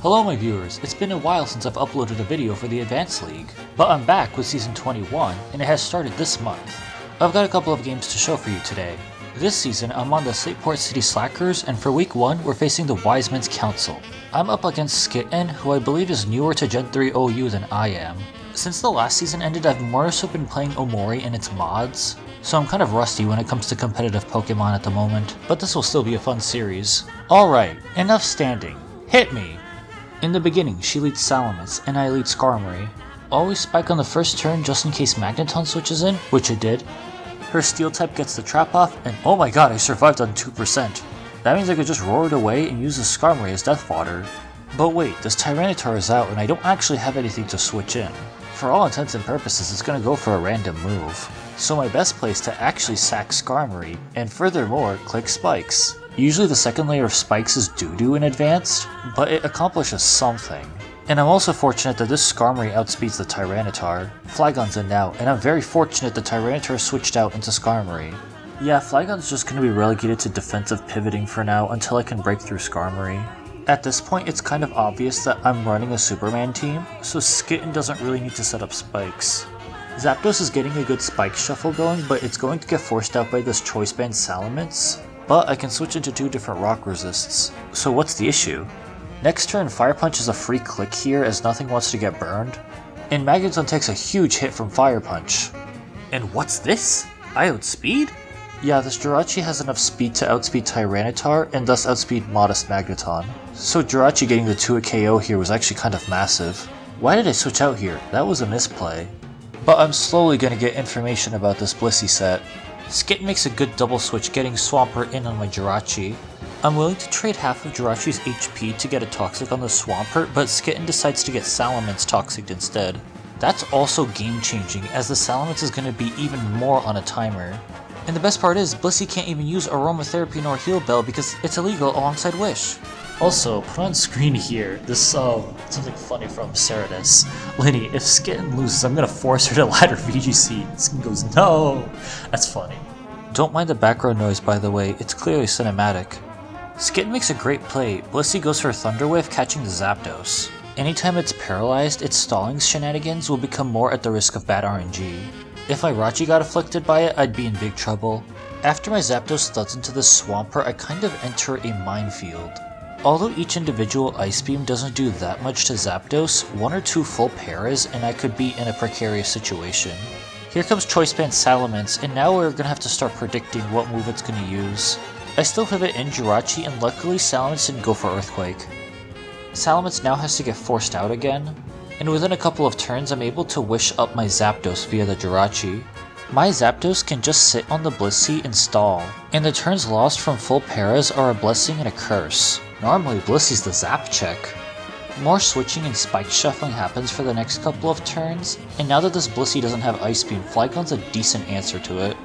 Hello my viewers, it's been a while since I've uploaded a video for the Advanced League, but I'm back with Season 21 and it has started this month. I've got a couple of games to show for you today. This season I'm on the Slateport City Slackers and for week 1 we're facing the Wisemen's Council. I'm up against Skitten, who I believe is newer to Gen 3 OU than I am. Since the last season ended I've more so been playing Omori and its mods, so I'm kind of rusty when it comes to competitive Pokemon at the moment, but this will still be a fun series. Alright, enough standing. Hit me! In the beginning, she leads Salamence, and I lead Skarmory. Always spike on the first turn just in case Magneton switches in, which it did. Her Steel type gets the trap off, and oh my god, I survived on 2%. That means I could just roar it away and use the Skarmory as death fodder. But wait, this Tyranitar is out and I don't actually have anything to switch in. For all intents and purposes, it's gonna go for a random move. So my best play is to actually sack Skarmory, and furthermore, click Spikes. Usually the second layer of spikes is doo-doo in advanced, but it accomplishes something. And I'm also fortunate that this Skarmory outspeeds the Tyranitar. Flygon's in now, and I'm very fortunate the Tyranitar switched out into Skarmory. Yeah, Flygon's just going to be relegated to defensive pivoting for now until I can break through Skarmory. At this point it's kind of obvious that I'm running a Superman team, so Skitten doesn't really need to set up spikes. Zapdos is getting a good spike shuffle going, but it's going to get forced out by this Choice Band Salamence. But I can switch into 2 different rock resists, so what's the issue? Next turn, Fire Punch is a free click here as nothing wants to get burned, and Magneton takes a huge hit from Fire Punch. And what's this? I outspeed? Yeah, this Jirachi has enough speed to outspeed Tyranitar and thus outspeed modest Magneton. So Jirachi getting the 2-hit KO here was actually kind of massive. Why did I switch out here? That was a misplay. But I'm slowly gonna get information about this Blissey set. Skitten makes a good double switch getting Swampert in on my Jirachi. I'm willing to trade half of Jirachi's HP to get a Toxic on the Swampert, but Skitten decides to get Salamence Toxic instead. That's also game changing as the Salamence is going to be even more on a timer. And the best part is, Blissey can't even use Aromatherapy nor Heal Bell because it's illegal alongside Wish. Also, put on screen here, this something funny from Ceratus. Linny, if Skitten loses, I'm gonna force her to ladder VGC. Skitten goes, no! That's funny. Don't mind the background noise by the way, it's clearly cinematic. Skitten makes a great play. Blissey goes for Thunder Wave catching the Zapdos. Anytime it's paralyzed, its stalling shenanigans will become more at the risk of bad RNG. If my Rachi got afflicted by it, I'd be in big trouble. After my Zapdos thuds into the Swampert, I kind of enter a minefield. Although each individual Ice Beam doesn't do that much to Zapdos, 1 or 2 full paras and I could be in a precarious situation. Here comes Choice Band Salamence, and now we're gonna have to start predicting what move it's gonna use. I still pivot in Jirachi, and luckily Salamence didn't go for Earthquake. Salamence now has to get forced out again, and within a couple of turns I'm able to wish up my Zapdos via the Jirachi. My Zapdos can just sit on the Blissey and stall, and the turns lost from full paras are a blessing and a curse. Normally Blissey's the zap check. More switching and spike shuffling happens for the next couple of turns, and now that this Blissey doesn't have Ice Beam, Flygon's a decent answer to it.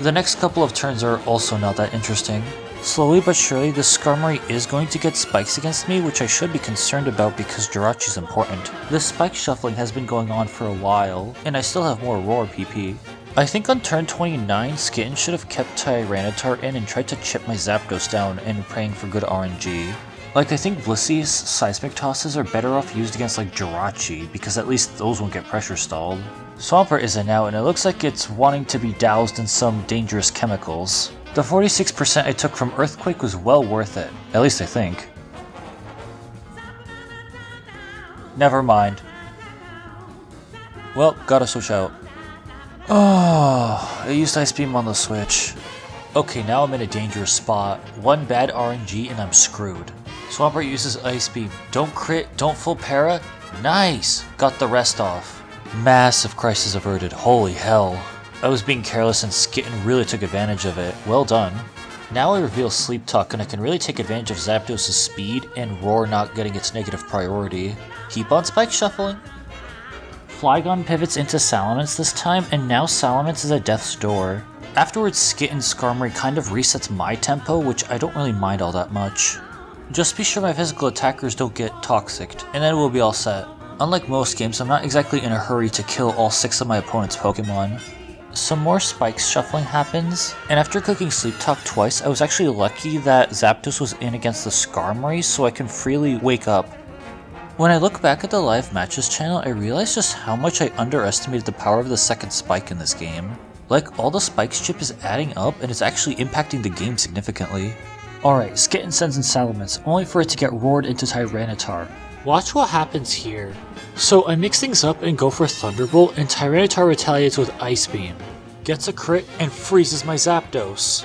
The next couple of turns are also not that interesting. Slowly but surely, this Skarmory is going to get spikes against me, which I should be concerned about because Jirachi's important. This spike shuffling has been going on for a while, and I still have more Roar PP. I think on turn 29, Skitten should have kept Tyranitar in and tried to chip my Zapdos down and praying for good RNG. Like, I think Blissey's Seismic Tosses are better off used against like Jirachi, because at least those won't get pressure stalled. Swampert is in now, and it looks like it's wanting to be doused in some dangerous chemicals. The 46% I took from Earthquake was well worth it, at least I think. Never mind. Well, gotta switch out. Oh, I used Ice Beam on the switch. Okay, now I'm in a dangerous spot. One bad RNG and I'm screwed. Swampert uses Ice Beam. Don't crit, don't full para. Nice! Got the rest off. Massive crisis averted, holy hell. I was being careless and Skitten really took advantage of it. Well done. Now I reveal Sleep Talk and I can really take advantage of Zapdos' speed and Roar not getting its negative priority. Keep on spike shuffling. Flygon pivots into Salamence this time, and now Salamence is at death's door. Afterwards, Skitten's Skarmory kind of resets my tempo, which I don't really mind all that much. Just be sure my physical attackers don't get toxicked, and then we'll be all set. Unlike most games, I'm not exactly in a hurry to kill all 6 of my opponent's Pokemon. Some more spikes shuffling happens, and after clicking Sleep Talk twice, I was actually lucky that Zapdos was in against the Skarmory so I can freely wake up. When I look back at the live matches channel, I realize just how much I underestimated the power of the second spike in this game. Like, all the spikes chip is adding up and it's actually impacting the game significantly. Alright, Skitten sends in Salamence, only for it to get roared into Tyranitar. Watch what happens here. So I mix things up and go for Thunderbolt, and Tyranitar retaliates with Ice Beam. Gets a crit and freezes my Zapdos.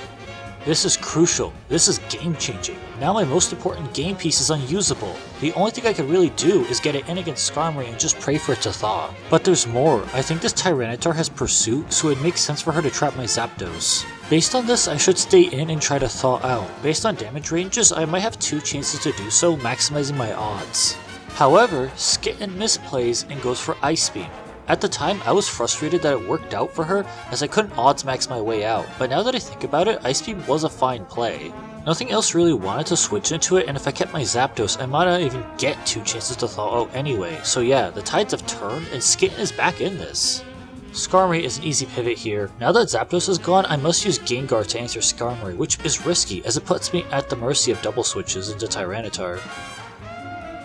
This is crucial. This is game changing. Now my most important game piece is unusable. The only thing I could really do is get it in against Skarmory and just pray for it to thaw. But there's more. I think this Tyranitar has Pursuit, so it makes sense for her to trap my Zapdos. Based on this, I should stay in and try to thaw out. Based on damage ranges, I might have 2 chances to do so, maximizing my odds. However, Skitten misplays and goes for Ice Beam. At the time, I was frustrated that it worked out for her, as I couldn't odds max my way out, but now that I think about it, Ice Beam was a fine play. Nothing else really wanted to switch into it, and if I kept my Zapdos, I might not even get 2 chances to thaw out anyway, so yeah, the tides have turned, and Skitten is back in this. Skarmory is an easy pivot here. Now that Zapdos is gone, I must use Gengar to answer Skarmory, which is risky, as it puts me at the mercy of double switches into Tyranitar.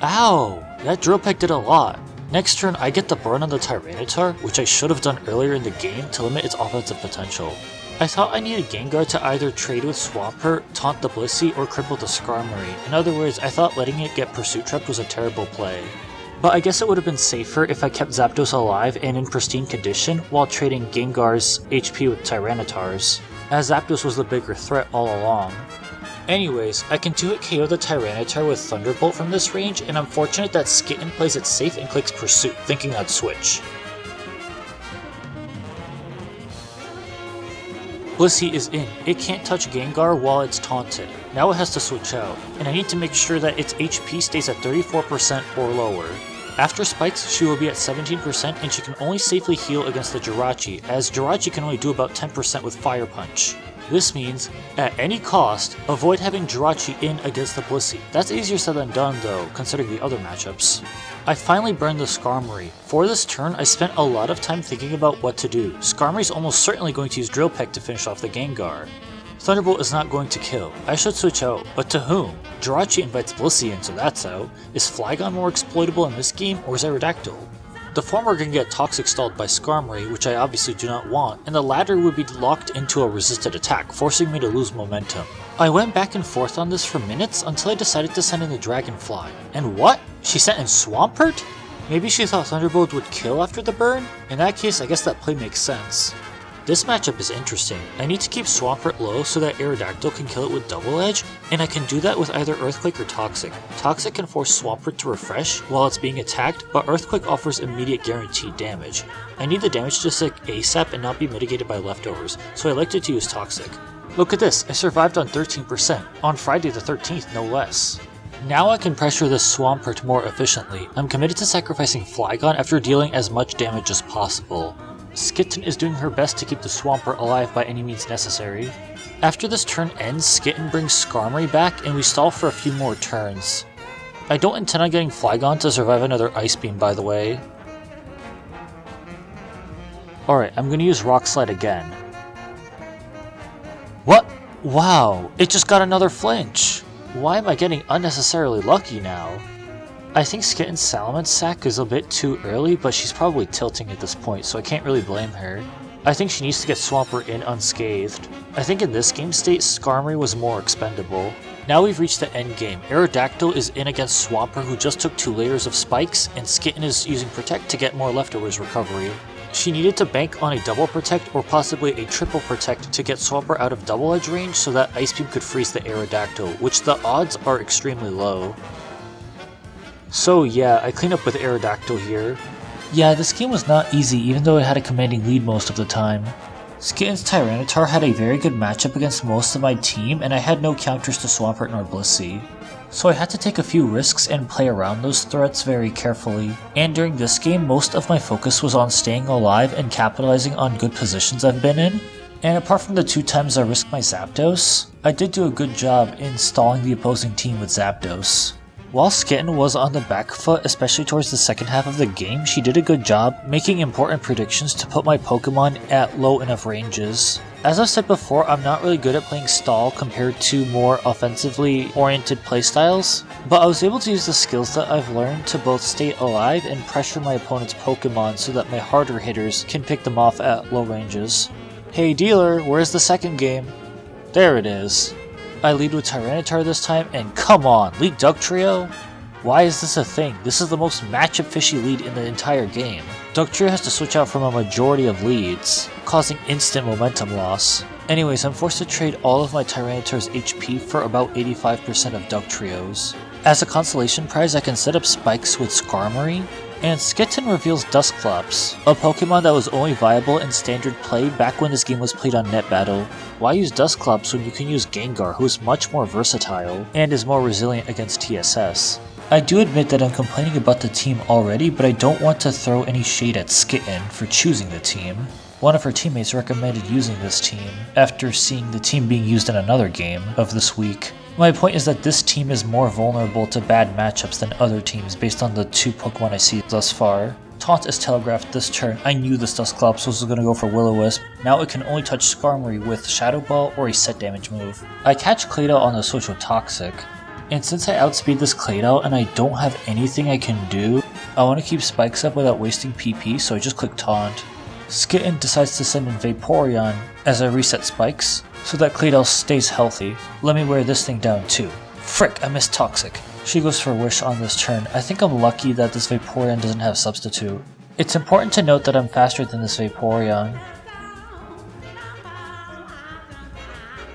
Ow! That Drill Peck did a lot. Next turn, I get the burn on the Tyranitar, which I should have done earlier in the game to limit its offensive potential. I thought I needed Gengar to either trade with Swampert, taunt the Blissey, or cripple the Skarmory. In other words, I thought letting it get Pursuit trapped was a terrible play. But I guess it would have been safer if I kept Zapdos alive and in pristine condition while trading Gengar's HP with Tyranitar's, as Zapdos was the bigger threat all along. Anyways, I can 2-hit KO the Tyranitar with Thunderbolt from this range, and I'm fortunate that Skitten plays it safe and clicks Pursuit, thinking I'd switch. Blissey is in. It can't touch Gengar while it's taunted. Now it has to switch out, and I need to make sure that its HP stays at 34% or lower. After spikes, she will be at 17% and she can only safely heal against the Jirachi, as Jirachi can only do about 10% with Fire Punch. This means, at any cost, avoid having Jirachi in against the Blissey. That's easier said than done though, considering the other matchups. I finally burned the Skarmory. For this turn, I spent a lot of time thinking about what to do. Skarmory's almost certainly going to use Drill Peck to finish off the Gengar. Thunderbolt is not going to kill. I should switch out, but to whom? Jirachi invites Blissey in, so that's out. Is Flygon more exploitable in this game, or is Aerodactyl? The former can get Toxic stalled by Skarmory, which I obviously do not want, and the latter would be locked into a resisted attack, forcing me to lose momentum. I went back and forth on this for minutes until I decided to send in the Dragonfly. And what? She sent in Swampert? Maybe she thought Thunderbolt would kill after the burn? In that case, I guess that play makes sense. This matchup is interesting. I need to keep Swampert low so that Aerodactyl can kill it with Double Edge, and I can do that with either Earthquake or Toxic. Toxic can force Swampert to refresh while it's being attacked, but Earthquake offers immediate guaranteed damage. I need the damage to stick ASAP and not be mitigated by leftovers, so I elected to use Toxic. Look at this, I survived on 13%, on Friday the 13th no less. Now I can pressure this Swampert more efficiently. I'm committed to sacrificing Flygon after dealing as much damage as possible. Skitten is doing her best to keep the Swampert alive by any means necessary. After this turn ends, Skitten brings Skarmory back and we stall for a few more turns. I don't intend on getting Flygon to survive another Ice Beam, by the way. Alright, I'm gonna use Rock Slide again. What? Wow, it just got another flinch! Why am I getting unnecessarily lucky now? I think Skitten's Salamence sack is a bit too early, but she's probably tilting at this point, so I can't really blame her. I think she needs to get Swampert in unscathed. I think in this game state, Skarmory was more expendable. Now we've reached the end game. Aerodactyl is in against Swampert, who just took 2 layers of spikes, and Skitten is using Protect to get more leftovers recovery. She needed to bank on a double Protect or possibly a triple Protect to get Swampert out of Double Edge range so that Ice Beam could freeze the Aerodactyl, which the odds are extremely low. So yeah, I clean up with Aerodactyl here. Yeah, this game was not easy even though it had a commanding lead most of the time. Skitten's Tyranitar had a very good matchup against most of my team, and I had no counters to Swampert nor Blissey. So I had to take a few risks and play around those threats very carefully. And during this game, most of my focus was on staying alive and capitalizing on good positions I've been in. And apart from the 2 times I risked my Zapdos, I did do a good job in stalling the opposing team with Zapdos. While Skitten was on the back foot, especially towards the second half of the game, she did a good job making important predictions to put my Pokemon at low enough ranges. As I've said before, I'm not really good at playing stall compared to more offensively oriented playstyles, but I was able to use the skills that I've learned to both stay alive and pressure my opponent's Pokemon so that my harder hitters can pick them off at low ranges. Hey dealer, where's the second game? There it is. I lead with Tyranitar this time, and come on, lead Dugtrio? Why is this a thing? This is the most matchup fishy lead in the entire game. Dugtrio has to switch out from a majority of leads, causing instant momentum loss. Anyways, I'm forced to trade all of my Tyranitar's HP for about 85% of Dugtrio's. As a consolation prize, I can set up spikes with Skarmory, and Skitten reveals Dusclops, a Pokemon that was only viable in standard play back when this game was played on NetBattle. Why use Dusclops when you can use Gengar, who is much more versatile and is more resilient against TSS? I do admit that I'm complaining about the team already, but I don't want to throw any shade at Skitten for choosing the team. One of her teammates recommended using this team after seeing the team being used in another game of this week. My point is that this team is more vulnerable to bad matchups than other teams based on the 2 Pokemon I see thus far. Taunt is telegraphed this turn. I knew this Dusclops was going to go for Will-O-Wisp. Now it can only touch Skarmory with Shadow Ball or a set damage move. I catch Claydol on the switch with Toxic. And since I outspeed this Claydol and I don't have anything I can do, I want to keep spikes up without wasting PP, so I just click Taunt. Skitten decides to send in Vaporeon as I reset spikes, so that Claydol stays healthy. Let me wear this thing down too. Frick, I missed Toxic. She goes for Wish on this turn. I think I'm lucky that this Vaporeon doesn't have Substitute. It's important to note that I'm faster than this Vaporeon.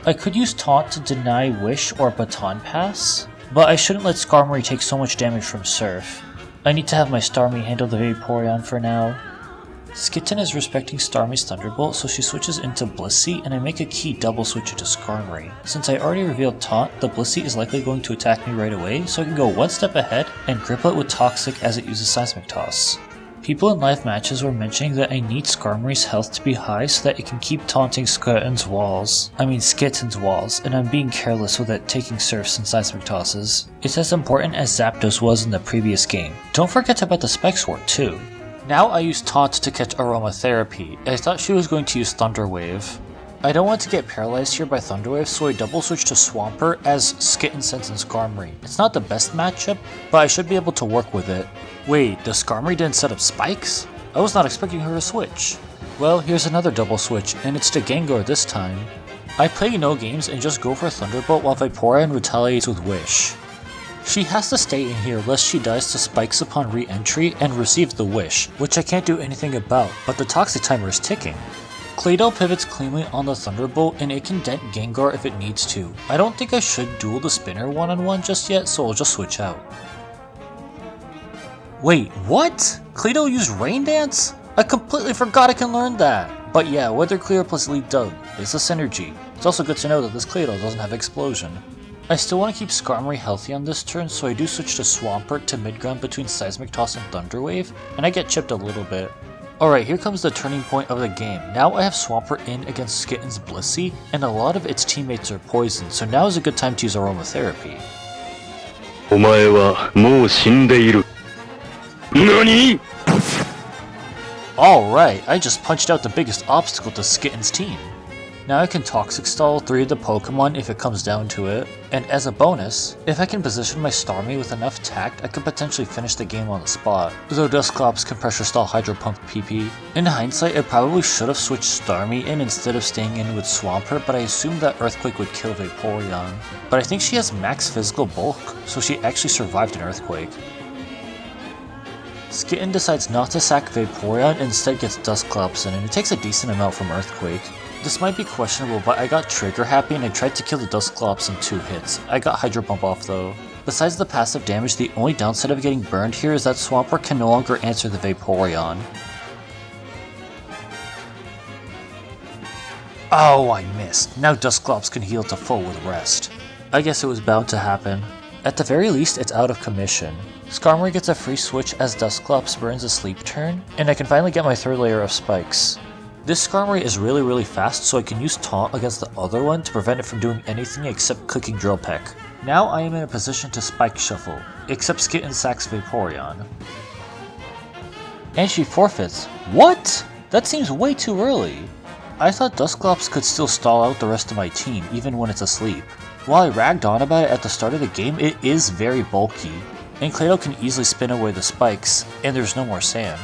I could use Taunt to deny Wish or Baton Pass, but I shouldn't let Skarmory take so much damage from Surf. I need to have my Starmie handle the Vaporeon for now. Skitten is respecting Starmie's Thunderbolt, so she switches into Blissey, and I make a key double switch into Skarmory. Since I already revealed Taunt, the Blissey is likely going to attack me right away, so I can go one step ahead and grip it with Toxic as it uses Seismic Toss. People in live matches were mentioning that I need Skarmory's health to be high so that it can keep taunting Skitten's walls, and I'm being careless with it taking Surfs and Seismic Tosses. It's as important as Zapdos was in the previous game. Don't forget about the Spike Sword too. Now I use Taunt to catch Aromatherapy. I thought she was going to use Thunder Wave. I don't want to get paralyzed here by Thunder Wave, so I double switch to Swampert as Skitten sends in Skarmory. It's not the best matchup, but I should be able to work with it. Wait, the Skarmory didn't set up spikes? I was not expecting her to switch. Well, here's another double switch, and it's to Gengar this time. I play no games and just go for Thunderbolt while Vaporeon retaliates with Wish. She has to stay in here lest she dies to spikes upon re-entry and receives the Wish, which I can't do anything about, but the Toxic timer is ticking. Claydol pivots cleanly on the Thunderbolt and it can dent Gengar if it needs to. I don't think I should duel the Spinner one-on-one just yet, so I'll just switch out. Wait, what? Claydol used Rain Dance? I completely forgot I can learn that! But yeah, Weather Clear plus Lead Dug is a synergy. It's also good to know that this Claydol doesn't have Explosion. I still want to keep Skarmory healthy on this turn, so I do switch to Swampert to midground between Seismic Toss and Thunder Wave, and I get chipped a little bit. Alright, here comes the turning point of the game. Now I have Swampert in against Skitten's Blissey, and a lot of its teammates are poisoned, so now is a good time to use Aromatherapy. Alright, I just punched out the biggest obstacle to Skitten's team. Now I can Toxic Stall 3 of the Pokemon if it comes down to it, and as a bonus, if I can position my Starmie with enough tact, I could potentially finish the game on the spot, though Dusclops can Pressure Stall Hydro Pump PP. In hindsight, I probably should have switched Starmie in instead of staying in with Swampert, but I assumed that Earthquake would kill Vaporeon. But I think she has max physical bulk, so she actually survived an Earthquake. Skitten decides not to sack Vaporeon and instead gets Dusclops in, and it takes a decent amount from Earthquake. This might be questionable, but I got trigger happy and I tried to kill the Dusclops in 2 hits. I got Hydro Pump off though. Besides the passive damage, the only downside of getting burned here is that Swampert can no longer answer the Vaporeon. Oh, I missed. Now Dusclops can heal to full with Rest. I guess it was bound to happen. At the very least, it's out of commission. Skarmory gets a free switch as Dusclops burns a sleep turn, and I can finally get my 3rd layer of spikes. This Skarmory is really fast, so I can use Taunt against the other one to prevent it from doing anything except clicking Drill Peck. Now I am in a position to Spike Shuffle. except Skitten sacks Vaporeon. And she forfeits. What? That seems way too early. I thought Dusclops could still stall out the rest of my team even when it's asleep. While I ragged on about it at the start of the game, it is very bulky, and Claydol can easily spin away the spikes, and there's no more sand.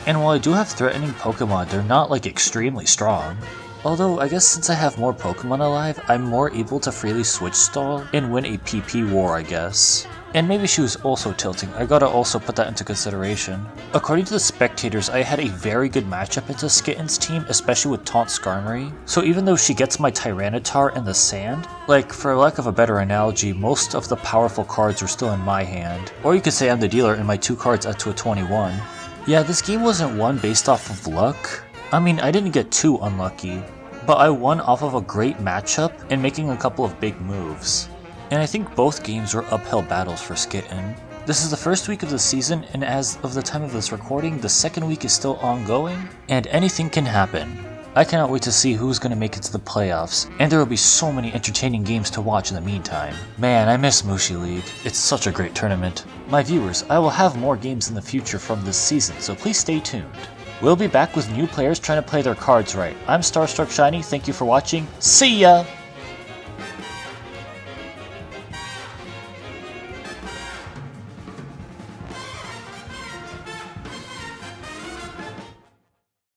And while I do have threatening Pokemon, they're not like extremely strong. Although, I guess since I have more Pokemon alive, I'm more able to freely switch stall and win a PP war, I guess. And maybe she was also tilting, I gotta also put that into consideration. According to the spectators, I had a very good matchup into Skitten's team, especially with Taunt Skarmory. So even though she gets my Tyranitar in the sand, like, for lack of a better analogy, most of the powerful cards were still in my hand. Or you could say I'm the dealer and my 2 cards add to a 21. Yeah, this game wasn't won based off of luck. I mean, I didn't get too unlucky, but I won off of a great matchup and making a couple of big moves. And I think both games were uphill battles for Skitten. This is the first week of the season, and as of the time of this recording, the second week is still ongoing, and anything can happen. I cannot wait to see who's going to make it to the playoffs, and there will be so many entertaining games to watch in the meantime. Man, I miss Mushi League. It's such a great tournament. My viewers, I will have more games in the future from this season, so please stay tuned. We'll be back with new players trying to play their cards right. I'm Starstruck Shiny, thank you for watching, see ya!